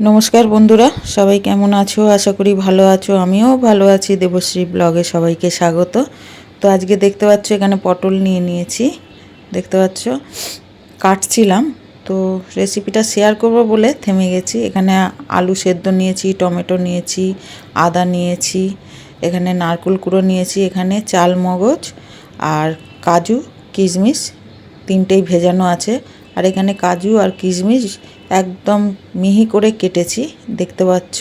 নমস্কার বন্ধুরা, সবাই কেমন আছো? আশা করি ভালো আছো। আমিও ভালো আছি। দেবশ্রী ব্লগে সবাইকে স্বাগত। তো আজকে দেখতে পাচ্ছ এখানে পটল নিয়ে নিয়েছি, দেখতে পাচ্ছ কাটছিলাম। তো রেসিপিটা শেয়ার করব বলে থেমে গেছি। এখানে আলু সেদ্ধ নিয়েছি, টমেটো নিয়েছি, আদা নিয়েছি, এখানে নারকেল কুড়ো নিয়েছি, এখানে চাল মগজ আর কাজু কিশমিশ তিনটেই ভেজানো আছে। আর এখানে কাজু আর কিশমিশ একদম মিহি করে কেটেছি, দেখতে পাচ্ছ।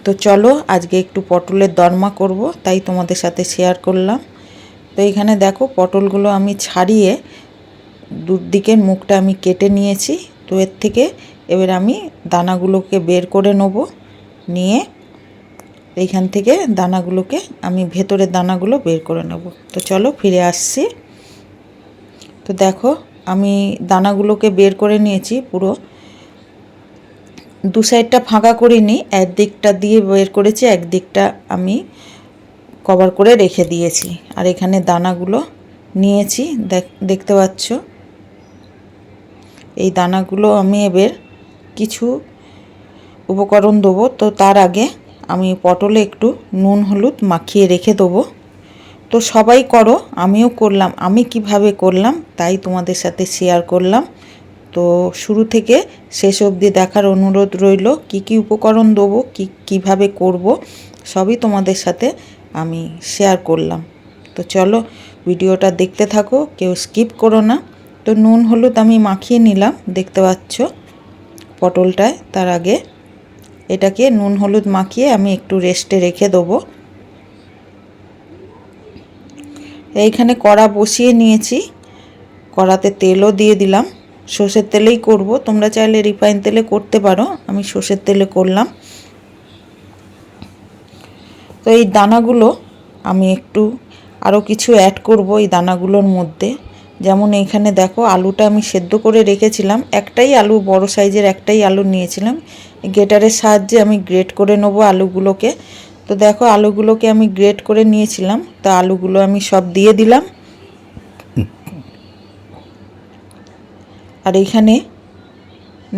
তো চলো আজকে একটু পটলের দরমা করব, তাই তোমাদের সাথে শেয়ার করলাম। তো এখানে দেখো পটলগুলো আমি ছাড়িয়ে দুদিকের মুখটা আমি কেটে নিয়েছি। তো এর থেকে এবার আমি দানাগুলোকে বের করে নেব, নিয়ে এইখান থেকে দানাগুলোকে আমি ভেতরের দানাগুলো বের করে নেব। তো চলো ফিরে আসছি। তো দেখো আমি দানাগুলোকে বের করে নিয়েছি, পুরো দু সাইডটা ফাঁকা করিনি, একদিকটা দিয়ে বের করেছি, একদিকটা আমি কভার করে রেখে দিয়েছি। আর এখানে দানাগুলো নিয়েছি, দেখতে পাচ্ছ। এই দানাগুলো আমি এবার কিছু উপকরণ দেবো। তো তার আগে আমি পটলে একটু নুন হলুদ মাখিয়ে রেখে দেবো। তো সবাই করো, আমিও করলাম। আমি কিভাবে করলাম তাই তোমাদের সাথে শেয়ার করলাম। তো শুরু থেকে শেষ অবধি দেখার অনুরোধ রইল। কি কি উপকরণ দেবো, কিভাবে করব, সবই তোমাদের সাথে আমি শেয়ার করলাম। তো চলো ভিডিওটা দেখতে থাকো, কেউ স্কিপ করো না। তো নুন হলুদ আমি মাখিয়ে নিলাম, দেখতে পাচ্ছ পটলটায়। তার আগে এটাকে নুন হলুদ মাখিয়ে আমি একটু রেস্টে রেখে দেবো। এইখানে কড়া বসিয়ে নিয়েছি, কড়াতে তেলও দিয়ে দিলাম। সর্ষের তেলেই করব, তোমরা চাইলে রিফাইন তেলে করতে পারো, আমি সর্ষের তেলে করলাম। তো এই দানাগুলো আমি একটু আরও কিছু অ্যাড করব এই দানাগুলোর মধ্যে। যেমন এইখানে দেখো আলুটা আমি সেদ্ধ করে রেখেছিলাম, একটাই আলু, বড় সাইজের একটাই আলু নিয়েছিলাম। গ্রেটারের সাহায্যে আমি গ্রেট করে নেবো আলুগুলোকে। তো দেখো আলুগুলোকে আমি গ্রেট করে নিয়েছিলাম, তো আলুগুলো আমি সব দিয়ে দিলাম। আর এইখানে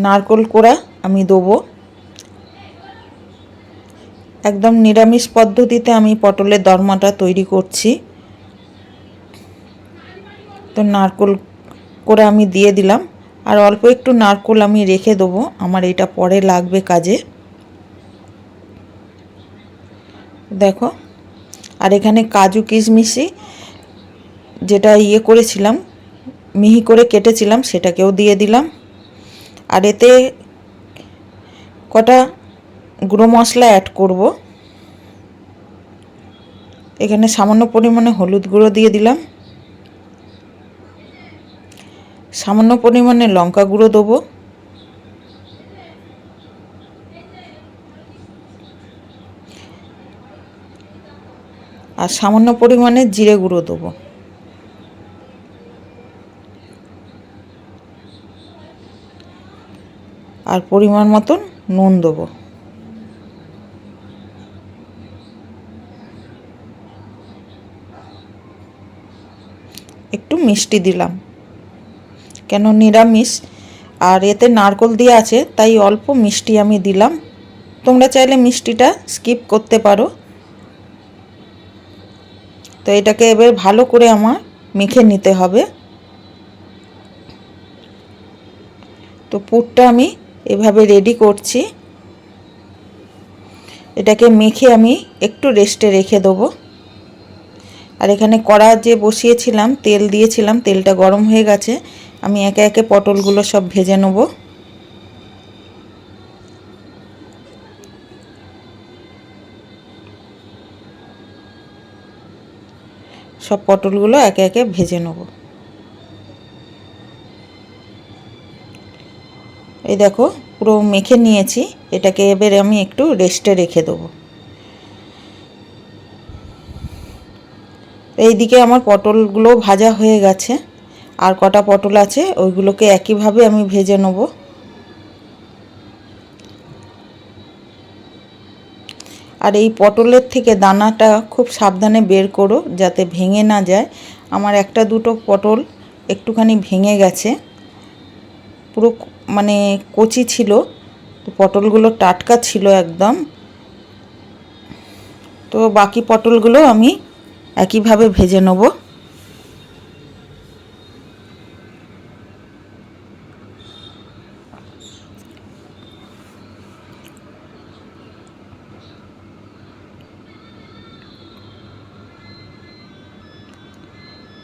নারকেল কোড়া আমি দেবো। একদম নিরামিষ পদ্ধতিতে আমি পটলের দরমাটা তৈরি করছি। তো নারকেল কোড়া আমি দিয়ে দিলাম, আর অল্প একটু নারকেল আমি রেখে দেবো, আমার এটা পরে লাগবে কাজে। দেখো আর এখানে কাজু কিশমিশি যেটা করেছিলাম, মিহি করে কেটেছিলাম, সেটাকেও দিয়ে দিলাম। আর এতে কটা গুঁড়ো মশলা অ্যাড করব। এখানে সামান্য পরিমাণে হলুদ গুঁড়ো দিয়ে দিলাম, সামান্য পরিমাণে লঙ্কা গুঁড়ো দেবো, আর সামান্য পরিমাণে জিরে গুঁড়ো দেবো। আর পরিমাণ মতন নুন দেবো। একটু মিষ্টি দিলাম, কেন নিরামিষ আর এতে নারকেল দিয়ে আছে, তাই অল্প মিষ্টি আমি দিলাম। তোমরা চাইলে মিষ্টিটা স্কিপ করতে পারো। তো এটাকে এবার ভালো করে আমার মেখে নিতে হবে। তো পুরটা আমি এভাবে রেডি করছি। এটাকে মেখে আমি একটু রেস্টে রেখে দেবো। আর এখানে কড়া যে বসিয়েছিলাম, তেল দিয়েছিলাম, তেলটা গরম হয়ে গেছে। আমি একে একে পটলগুলো সব ভেজে নেব। সব পটলগুলো একে একে ভেজে নেব। এই দেখো পুরো মেখে নিয়েছি, এটাকে এবার আমি একটু রেস্টে রেখে দেবো। এইদিকে আমার পটলগুলো ভাজা হয়ে গেছে, আর কটা পটল আছে ওইগুলোকে একইভাবে আমি ভেজে নেব। আর এই পটলের থেকে দানাটা খুব সাবধানে বের করো, যাতে ভেঙে না যায়। আমার একটা দুটো পটল একটুখানি ভেঙে গেছে, পুরো মানে কচি ছিল, তো পটলগুলো টাটকা ছিল একদম। তো বাকি পটলগুলো আমি একইভাবে ভেজে নেব।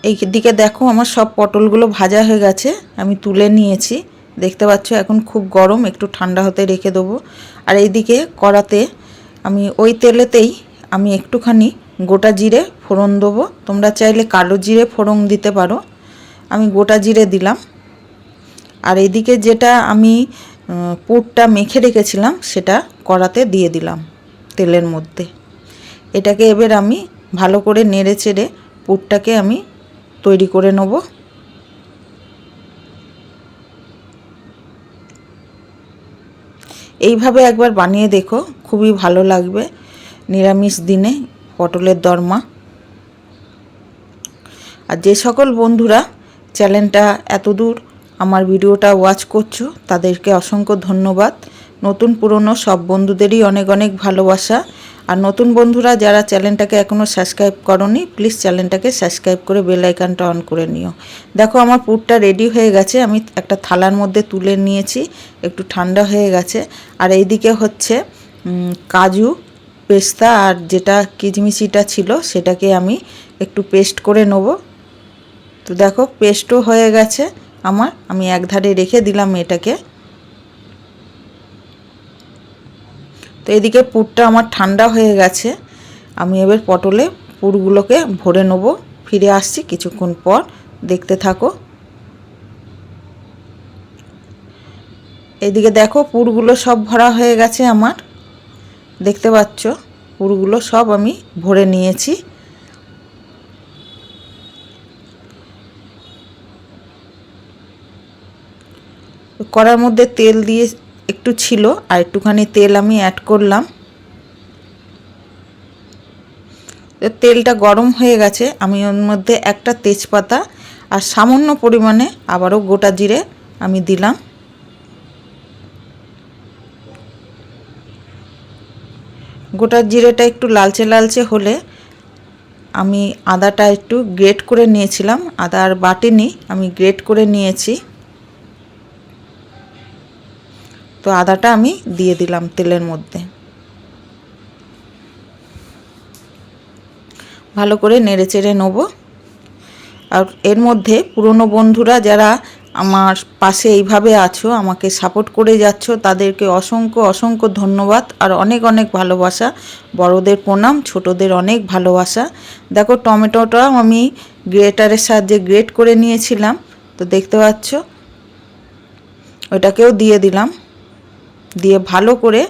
এই দিকে দেখো আমার সব পটলগুলো ভাজা হয়ে গেছে, আমি তুলে নিয়েছি। দেখতে পাচ্ছ এখন খুব গরম, একটু ঠান্ডা হতে রেখে দেবো। আর এইদিকে কড়াতে আমি ওই তেলেতেই আমি একটুখানি গোটা জিরে ফোড়ন দেবো। তোমরা চাইলে কালো জিরে ফোড়ন দিতে পারো, আমি গোটা জিরে দিলাম। আর এইদিকে যেটা আমি পুরটা মেখে রেখেছিলাম সেটা কড়াতে দিয়ে দিলাম তেলের মধ্যে। এটাকে এবার আমি ভালো করে নেড়ে চেড়ে পুরটাকে আমি তৈরি করে নেব। এইভাবে একবার বানিয়ে দেখো, খুবই ভালো লাগবে নিরামিষ দিনে পটলের দরমা। আর যে সকল বন্ধুরা চ্যানেলটা এতদূর আমার ভিডিওটা ওয়াচ করছো তাদেরকে অসংখ্য ধন্যবাদ। নতুন পুরনো সব বন্ধুদেরই অনেক অনেক ভালোবাসা। আর নতুন বন্ধুরা যারা চ্যানেলটাকে এখনও সাবস্ক্রাইব করোনি প্লিজ চ্যানেলটাকে সাবস্ক্রাইব করে বেল আইকনটা অন করে নিও। দেখো আমার পুরটা রেডি হয়ে গেছে, আমি একটা থালার মধ্যে তুলে নিয়েছি, একটু ঠান্ডা হয়ে গেছে। আর এইদিকে হচ্ছে কাজু পেস্তা আর যেটা কিচমিচিটা ছিল সেটাকে আমি একটু পেস্ট করে নেব। তো দেখো পেস্টও হয়ে গেছে আমার, আমি এক ধারে রেখে দিলাম এটাকে। তো এদিকে পুরটা আমার ঠান্ডা হয়ে গেছে, আমি এবার পটলে পুরগুলোকে ভরে নেব। ফিরে আসছি কিছুক্ষণ পর, দেখতে থাকো। এদিকে দেখো পুরগুলো সব ভরা হয়ে গেছে আমার, দেখতে পাচ্ছ পুরগুলো সব আমি ভরে নিয়েছি। কড়ার মধ্যে তেল দিয়ে একটু ছিল, আর একটুখানি তেল আমি অ্যাড করলাম। তেলটা গরম হয়ে গেছে, আমি ওর মধ্যে একটা তেজপাতা আর সামান্য পরিমাণে আবারও গোটা জিরে আমি দিলাম। গোটা জিরেটা একটু লালচে লালচে হলে আমি আদাটা একটু গ্রেট করে নিয়েছিলাম, আদা আর বাটিনি, আমি গ্রেট করে নিয়েছি। তো আদাটা আমি দিয়ে দিলাম তেলের মধ্যে, ভালো করে নেড়ে চেড়ে নেব। আর এর মধ্যে পুরনো বন্ধুরা যারা আমার পাশে এইভাবে আছো, আমাকে সাপোর্ট করে যাচ্ছ, তাদেরকে অসংখ্য অসংখ্য ধন্যবাদ আর অনেক অনেক ভালোবাসা। বড়দের প্রণাম, ছোটদের অনেক ভালোবাসা। দেখো টমেটোটাও আমি গ্রেটারের সাহায্যে গ্রেট করে নিয়েছিলাম, তো দেখতে পাচ্ছ ওটাকেও দিয়ে দিলাম। দিয়ে ভালো করে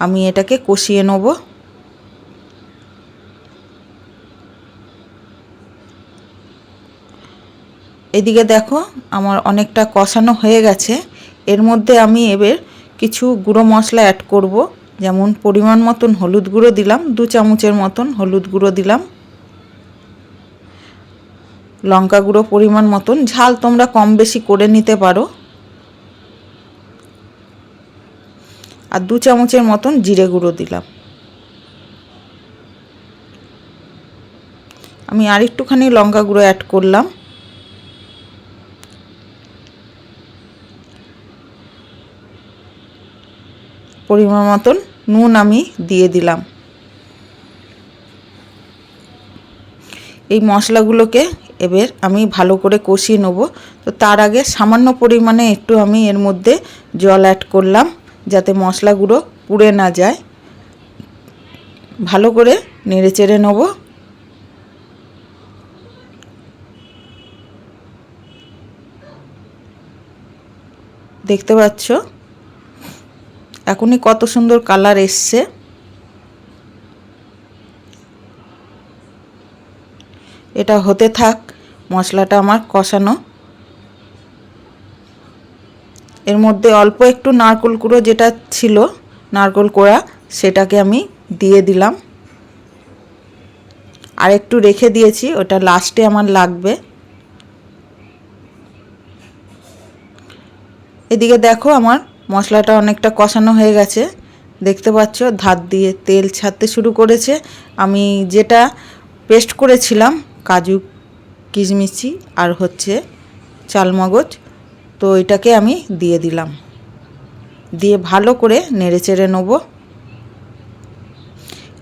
আমি এটাকে কষিয়ে নেব। এদিকে দেখো আমার অনেকটা কষানো হয়ে গেছে। এর মধ্যে আমি এবার কিছু গুঁড়ো মশলা অ্যাড করব, যেমন পরিমাণ মতন হলুদ গুঁড়ো দিলাম, 2 চামচের মতন হলুদ গুঁড়ো দিলাম। লঙ্কা গুঁড়ো পরিমাণ মতন, ঝাল তোমরা কম বেশি করে নিতে পারো। আর 2 চামচের মতন জিরে গুঁড়ো দিলাম। আমি আর একটুখানি লঙ্কা গুঁড়ো অ্যাড করলাম। পরিমাণ মতন নুন আমি দিয়ে দিলাম। এই মশলাগুলোকে এবার আমি ভালো করে কষিয়ে নেব। তো তার আগে সামান্য পরিমাণে একটু আমি এর মধ্যে জল অ্যাড করলাম, যাতে মশলাগুলো পুড়ে না যায়। ভালো করে নেড়ে চেড়ে নেব। দেখতে পাচ্ছ এখনই কত সুন্দর কালার এসছে। এটা হতে থাক, মশলাটা আমার কষানো। এর মধ্যে অল্প একটু নারকেল কুড়ো যেটা ছিল, নারকেল কোড়া, সেটাকে আমি দিয়ে দিলাম। আর একটু রেখে দিয়েছি, ওটা লাস্টে আমার লাগবে। এদিকে দেখো আমার মশলাটা অনেকটা কষানো হয়ে গেছে, দেখতে পাচ্ছ ধার দিয়ে তেল ছাড়তে শুরু করেছে। আমি যেটা পেস্ট করেছিলাম কাজু কিশমিশি আর হচ্ছে চালমগজ, তো এটাকে আমি দিয়ে দিলাম, দিয়ে ভালো করে নেড়ে চেড়ে নেব।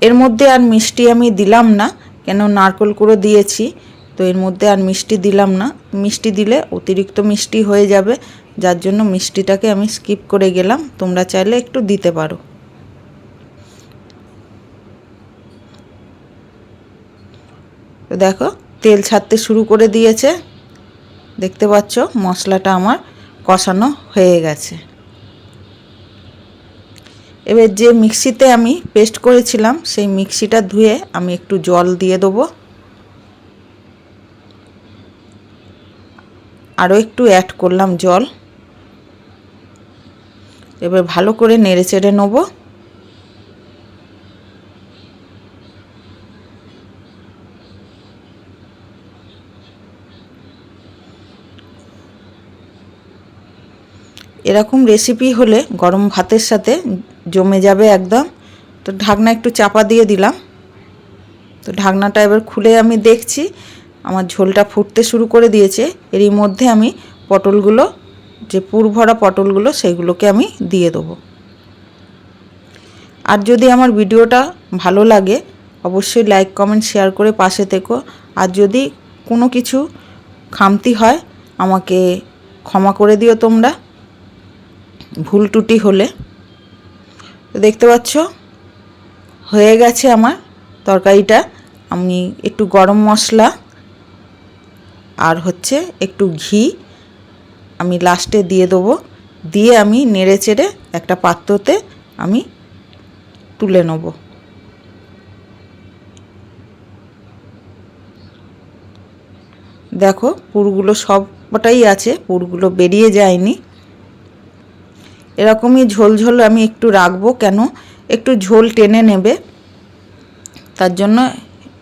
এর মধ্যে আর মিষ্টি আমি দিলাম না, কেন নারকেল কুড়ো দিয়েছি, তো এর মধ্যে আর মিষ্টি দিলাম না। মিষ্টি দিলে অতিরিক্ত মিষ্টি হয়ে যাবে, যার জন্য মিষ্টিটাকে আমি স্কিপ করে গেলাম। তোমরা চাইলে একটু দিতে পারো। তো দেখো তেল ছাড়তে শুরু করে দিয়েছে, দেখতে পাচ্ছ মশলাটা আমার কষানো হয়ে গেছে। এবার যে মিক্সিতে আমি পেস্ট করেছিলাম সেই মিক্সিটা ধুয়ে আমি একটু জল দিয়ে দেবো, আরও একটু অ্যাড করলাম জল। এবার ভালো করে নেড়ে চেড়ে নেব। এরকম রেসিপি হলে গরম ভাতের সাথে জমে যাবে একদম। তো ঢাকনা একটু চাপা দিয়ে দিলাম। তো ঢাকনাটা এবার খুলে আমি দেখছি আমার ঝোলটা ফুটতে শুরু করে দিয়েছে। এরই মধ্যে আমি পটলগুলো, যে পুর ভরা পটলগুলো, সেইগুলোকে আমি দিয়ে দেবো। আর যদি আমার ভিডিওটা ভালো লাগে অবশ্যই লাইক কমেন্ট শেয়ার করে পাশে থেকো। আর যদি কোনো কিছু খামতি হয় আমাকে ক্ষমা করে দিও তোমরা, ভুল ত্রুটি হলে। তো দেখতে পাচ্ছ হয়ে গেছে আমার তরকারিটা। আমি একটু গরম মশলা আর হচ্ছে একটু ঘি আমি লাস্টে দিয়ে দেবো, দিয়ে আমি নেড়ে চেড়ে একটা পাত্রতে আমি তুলে নেব। দেখো পুরগুলো সবটাই আছে, পুরগুলো বেরিয়ে যায়নি। এরকমই ঝোল ঝোল আমি একটু রাখবো, কেন একটু ঝোল টেনে নেবে, তার জন্য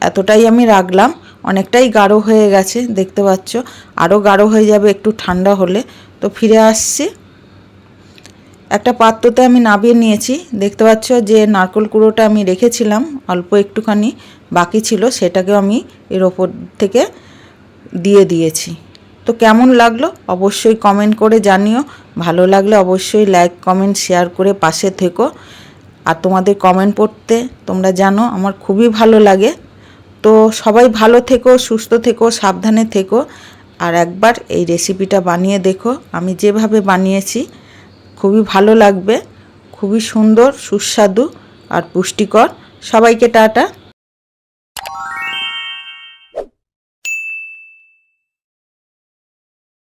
এতটাই আমি রাখলাম। অনেকটাই গাঢ় হয়ে গেছে দেখতে পাচ্ছ, আরও গাঢ় হয়ে যাবে একটু ঠান্ডা হলে। তো ফিরে আসছি, একটা পাত্রতে আমি নামিয়ে নিয়েছি। দেখতে পাচ্ছ যে নারকেল কুড়োটা আমি রেখেছিলাম অল্প একটুখানি বাকি ছিল, সেটাকেও আমি এর ওপর থেকে দিয়ে দিয়েছি। তো কেমন লাগলো অবশ্যই কমেন্ট করে জানিও। ভালো লাগলে অবশ্যই লাইক কমেন্ট শেয়ার করে পাশে থেকো। আর তোমাদের কমেন্ট পড়তে তোমরা জানো আমার খুবই ভালো লাগে। তো সবাই ভালো থেকো, সুস্থ থেকো, সাবধানে থেকো। আর একবার এই রেসিপিটা বানিয়ে দেখো, আমি যেভাবে বানিয়েছি খুবই ভালো লাগবে, খুবই সুন্দর, সুস্বাদু আর পুষ্টিকর। সবাইকে টাটা।